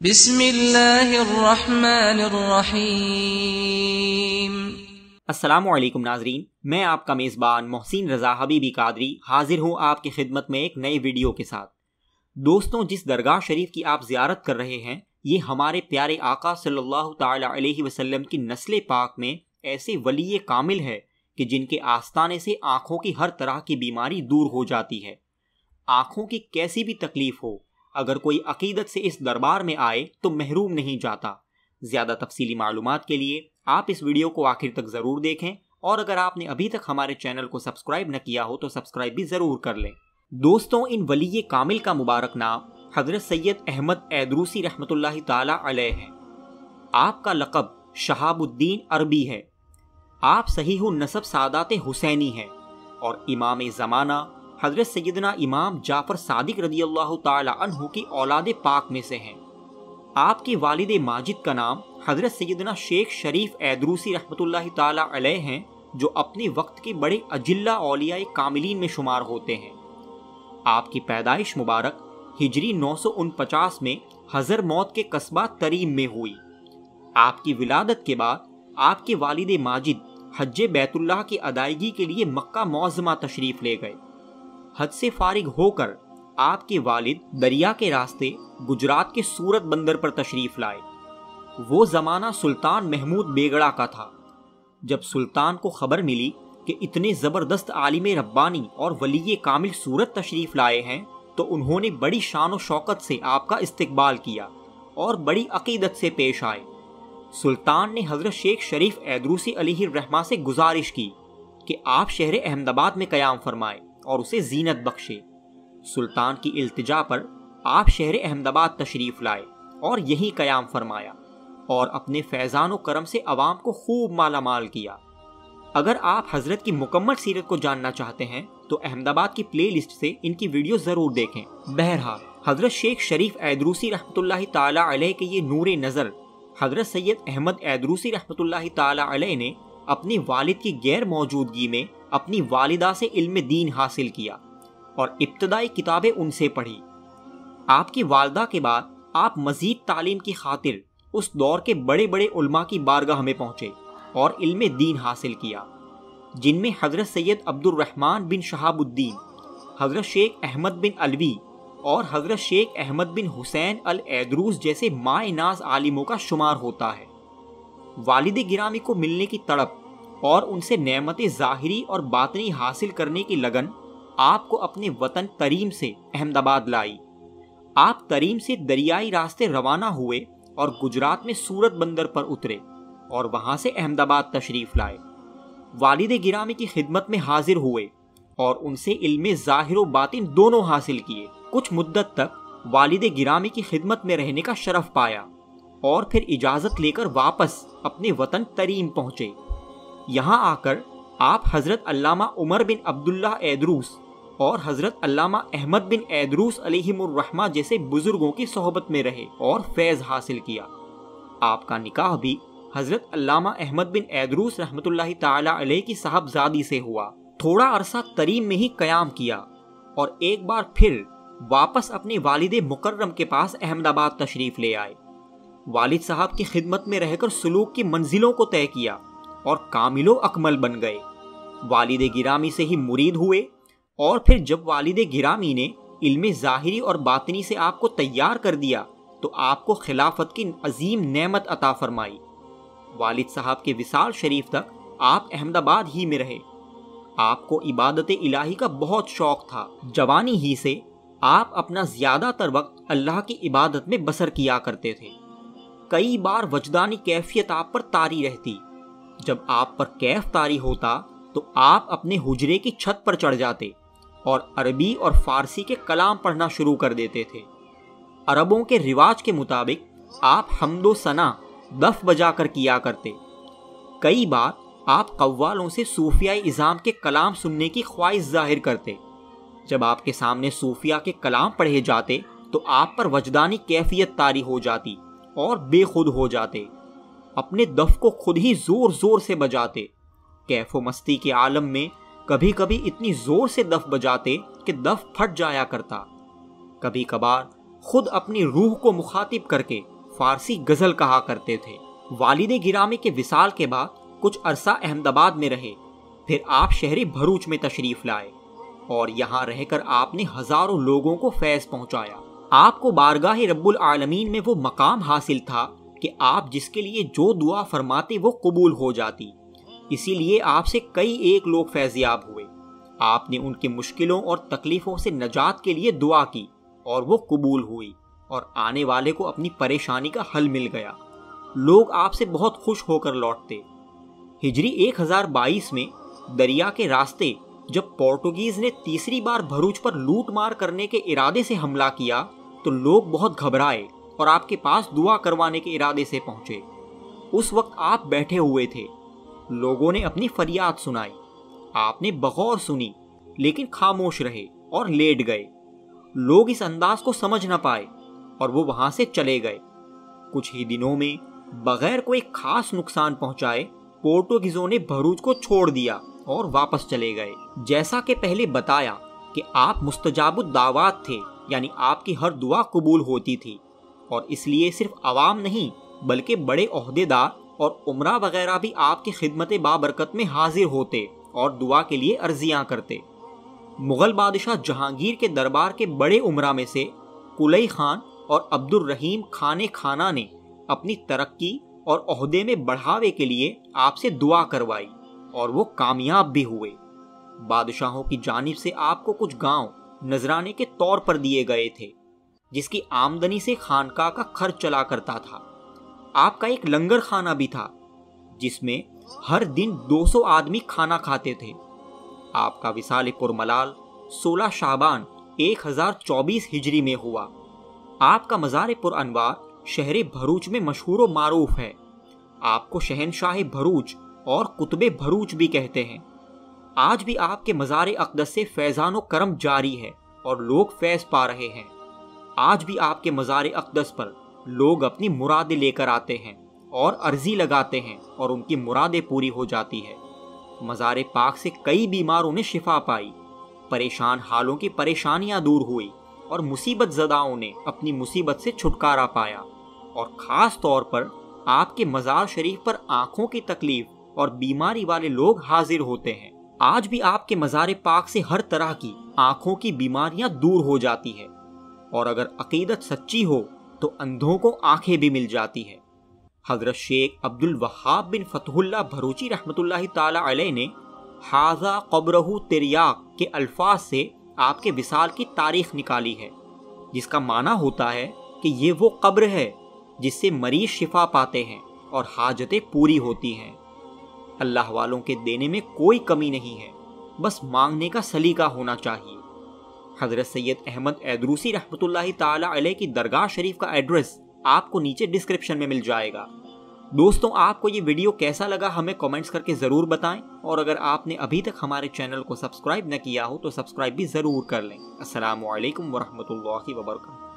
بسم اللہ الرحمن الرحیم۔ السلام علیکم ناظرین، میں آپ کا میزبان محسن رضا حبیبی قادری حاضر ہوں آپ کی خدمت میں ایک نئے ویڈیو کے ساتھ۔ دوستوں، جس درگاہ شریف کی آپ زیارت کر رہے ہیں یہ ہمارے پیارے آقا صلی اللہ تعالی علیہ وسلم کی نسل پاک میں ایسے ولی کامل ہے کہ جن کے آستانے سے آنکھوں کی ہر طرح کی بیماری دور ہو جاتی ہے۔ آنکھوں کی کیسی بھی تکلیف ہو، اگر کوئی عقیدت سے اس دربار میں آئے تو محروم نہیں جاتا۔ زیادہ تفصیلی معلومات کے لیے آپ اس ویڈیو کو آخر تک ضرور دیکھیں، اور اگر آپ نے ابھی تک ہمارے چینل کو سبسکرائب نہ کیا ہو تو سبسکرائب بھی ضرور کر لیں۔ دوستوں، ان ولی کامل کا مبارک نام حضرت سید احمد ایدروسی رحمۃ اللہ تعالی علیہ ہے۔ آپ کا لقب شہاب الدین عربی ہے۔ آپ صحیح النسب سادات حسینی ہیں اور امام زمانہ حضرت سیدنا امام جعفر صادق رضی اللہ تعالی عنہ کی اولاد پاک میں سے ہیں۔ آپ کے والد ماجد کا نام حضرت سیدنا شیخ شریف ایدروسی رحمۃ اللہ تعالی علیہ ہیں، جو اپنے وقت کے بڑے اجلہ اولیاء کاملین میں شمار ہوتے ہیں۔ آپ کی پیدائش مبارک ہجری 949 میں حضر موت کے قصبہ تریم میں ہوئی۔ آپ کی ولادت کے بعد آپ کے والد ماجد حج بیت اللہ کی ادائیگی کے لیے مکہ معظمہ تشریف لے گئے۔ حج سے فارغ ہو کر آپ کے والد دریا کے راستے گجرات کے سورت بندر پر تشریف لائے۔ وہ زمانہ سلطان محمود بیگڑا کا تھا۔ جب سلطان کو خبر ملی کہ اتنے زبردست عالم ربانی اور ولی کامل سورت تشریف لائے ہیں تو انہوں نے بڑی شان و شوکت سے آپ کا استقبال کیا اور بڑی عقیدت سے پیش آئے۔ سلطان نے حضرت شیخ شریف ایدروسی علیہ الرحمہ سے گزارش کی کہ آپ شہر احمد آباد میں قیام فرمائے اور اسے زینت بخشے۔ سلطان کی التجا پر آپ شہر احمد آباد تشریف لائے اور یہیں قیام فرمایا اور اپنے فیضان و کرم سے عوام کو خوب مالا مال کیا۔ اگر آپ حضرت کی مکمل سیرت کو جاننا چاہتے ہیں تو احمد آباد کی پلے لسٹ سے ان کی ویڈیو ضرور دیکھیں۔ بہرحال حضرت شیخ شریف ایدروسی رحمۃ اللہ تعالی علیہ کے یہ نور نظر حضرت سید احمد ایدروسی رحمۃ اللہ تعالی علیہ نے اپنے والد کی غیر موجودگی میں اپنی والدہ سے علم دین حاصل کیا اور ابتدائی کتابیں ان سے پڑھی۔ آپ کی والدہ کے بعد آپ مزید تعلیم کی خاطر اس دور کے بڑے بڑے علماء کی بارگاہ میں پہنچے اور علم دین حاصل کیا، جن میں حضرت سید عبد الرحمن بن شہاب الدین، حضرت شیخ احمد بن علوی اور حضرت شیخ احمد بن حسین الایدروس جیسے مائے ناز عالموں کا شمار ہوتا ہے۔ والد گرامی کو ملنے کی تڑپ اور ان سے نعمت ظاہری اور باطنی حاصل کرنے کی لگن آپ کو اپنے وطن تریم سے احمد آباد لائی۔ آپ تریم سے دریائی راستے روانہ ہوئے اور گجرات میں سورت بندر پر اترے اور وہاں سے احمد آباد تشریف لائے۔ والد گرامی کی خدمت میں حاضر ہوئے اور ان سے علم ظاہر و باطن دونوں حاصل کیے۔ کچھ مدت تک والد گرامی کی خدمت میں رہنے کا شرف پایا اور پھر اجازت لے کر واپس اپنے وطن تریم پہنچے۔ یہاں آ کر آپ حضرت علامہ عمر بن عبداللہ ایدروس اور حضرت علامہ احمد بن ایدروس علیہم الرحمہ جیسے بزرگوں کی صحبت میں رہے اور فیض حاصل کیا۔ آپ کا نکاح بھی حضرت علامہ احمد بن ایدروس رحمۃ اللہ تعالی علیہ کی صاحبزادی سے ہوا۔ تھوڑا عرصہ تریم میں ہی قیام کیا اور ایک بار پھر واپس اپنے والد مکرم کے پاس احمد آباد تشریف لے آئے۔ والد صاحب کی خدمت میں رہ کر سلوک کی منزلوں کو طے کیا اور کامل و اکمل بن گئے۔ والد گرامی سے ہی مرید ہوئے اور پھر جب والد گرامی نے علم ظاہری اور باطنی سے آپ کو تیار کر دیا تو آپ کو خلافت کی عظیم نعمت عطا فرمائی۔ والد صاحب کے وصال شریف تک آپ احمد آباد ہی میں رہے۔ آپ کو عبادت الہی کا بہت شوق تھا۔ جوانی ہی سے آپ اپنا زیادہ تر وقت اللہ کی عبادت میں بسر کیا کرتے تھے۔ کئی بار وجدانی کیفیت آپ پر طاری رہتی۔ جب آپ پر کیف طاری ہوتا تو آپ اپنے حجرے کی چھت پر چڑھ جاتے اور عربی اور فارسی کے کلام پڑھنا شروع کر دیتے تھے۔ عربوں کے رواج کے مطابق آپ حمد و ثنا دف بجا کر کیا کرتے۔ کئی بار آپ قوالوں سے صوفیہ اعظام کے کلام سننے کی خواہش ظاہر کرتے۔ جب آپ کے سامنے صوفیہ کے کلام پڑھے جاتے تو آپ پر وجدانی کیفیت طاری ہو جاتی اور بے خود ہو جاتے۔ اپنے دف کو خود ہی زور زور سے بجاتے۔ کیف و مستی کے عالم میں کبھی کبھی اتنی زور سے دف بجاتے کہ دف پھٹ جایا کرتا۔ کبھی کبھار خود اپنی روح کو مخاطب کر کے فارسی غزل کہا کرتے تھے۔ والد گرامی کے وصال کے بعد کچھ عرصہ احمد آباد میں رہے، پھر آپ شہر بھروچ میں تشریف لائے اور یہاں رہ کر آپ نے ہزاروں لوگوں کو فیض پہنچایا۔ آپ کو بارگاہ رب العالمین میں وہ مقام حاصل تھا کہ آپ جس کے لیے جو دعا فرماتے وہ قبول ہو جاتی، اسی لیے آپ سے کئی ایک لوگ فیضیاب ہوئے۔ آپ نے ان کی مشکلوں اور تکلیفوں سے نجات کے لیے دعا کی اور وہ قبول ہوئی اور آنے والے کو اپنی پریشانی کا حل مل گیا۔ لوگ آپ سے بہت خوش ہو کر لوٹتے۔ ہجری 1022 میں دریا کے راستے جب پورتگیز نے تیسری بار بھروچ پر لوٹ مار کرنے کے ارادے سے حملہ کیا تو لوگ بہت گھبرائے اور آپ کے پاس دعا کروانے کے ارادے سے پہنچے۔ اس وقت آپ بیٹھے ہوئے تھے۔ لوگوں نے اپنی فریاد سنائی، آپ نے بغور سنی لیکن خاموش رہے اور لیٹ گئے۔ لوگ اس انداز کو سمجھ نہ پائے اور وہ وہاں سے چلے گئے۔ کچھ ہی دنوں میں بغیر کوئی خاص نقصان پہنچائے پورتگیزوں نے بھروچ کو چھوڑ دیا اور واپس چلے گئے۔ جیسا کہ پہلے بتایا کہ آپ مستجاب الدعوات تھے، یعنی آپ کی ہر دعا قبول ہوتی تھی، اور اس لیے صرف عوام نہیں بلکہ بڑے عہدیدار اور عمرہ وغیرہ بھی آپ کی خدمت بابرکت میں حاضر ہوتے اور دعا کے لیے عرضیاں کرتے۔ مغل بادشاہ جہانگیر کے دربار کے بڑے عمرہ میں سے قلی خان اور عبد الرحیم خان خانہ نے اپنی ترقی اور عہدے میں بڑھاوے کے لیے آپ سے دعا کروائی اور وہ کامیاب بھی ہوئے۔ بادشاہوں کی جانب سے آپ کو کچھ گاؤں نذرانے کے طور پر دیے گئے تھے، جس کی آمدنی سے خانقاہ کا خرچ چلا کرتا تھا۔ آپ کا ایک لنگر خانہ بھی تھا جس میں ہر دن 200 آدمی کھانا کھاتے تھے۔ آپ کا وصال پرملال 16 شعبان 1024 ہجری میں ہوا۔ آپ کا مزار پر انوار شہر بھروچ میں مشہور و معروف ہے۔ آپ کو شہنشاہ بھروچ اور قطب بھروچ بھی کہتے ہیں۔ آج بھی آپ کے مزار اقدس سے فیضان و کرم جاری ہے اور لوگ فیض پا رہے ہیں۔ آج بھی آپ کے مزار اقدس پر لوگ اپنی مرادیں لے کر آتے ہیں اور عرضی لگاتے ہیں اور ان کی مرادیں پوری ہو جاتی ہے۔ مزار پاک سے کئی بیماروں نے شفا پائی، پریشان حالوں کی پریشانیاں دور ہوئی اور مصیبت زداؤں نے اپنی مصیبت سے چھٹکارا پایا، اور خاص طور پر آپ کے مزار شریف پر آنکھوں کی تکلیف اور بیماری والے لوگ حاضر ہوتے ہیں۔ آج بھی آپ کے مزار پاک سے ہر طرح کی آنکھوں کی بیماریاں دور ہو جاتی ہے، اور اگر عقیدت سچی ہو تو اندھوں کو آنکھیں بھی مل جاتی ہے۔ حضرت شیخ عبد الوہاب بن فتح اللہ بھروچی رحمۃ اللہ تعالی علیہ نے حاذا قبرہ تریاق کے الفاظ سے آپ کے وصال کی تاریخ نکالی ہے، جس کا معنی ہوتا ہے کہ یہ وہ قبر ہے جس سے مریض شفا پاتے ہیں اور حاجتیں پوری ہوتی ہیں۔ اللہ والوں کے دینے میں کوئی کمی نہیں ہے، بس مانگنے کا سلیقہ ہونا چاہیے۔ حضرت سید احمد ایدروسی رحمۃ اللہ تعالی علیہ کی درگاہ شریف کا ایڈریس آپ کو نیچے ڈسکرپشن میں مل جائے گا۔ دوستوں، آپ کو یہ ویڈیو کیسا لگا ہمیں کمنٹس کر کے ضرور بتائیں، اور اگر آپ نے ابھی تک ہمارے چینل کو سبسکرائب نہ کیا ہو تو سبسکرائب بھی ضرور کر لیں۔ السلام علیکم ورحمۃ اللہ وبرکاتہ۔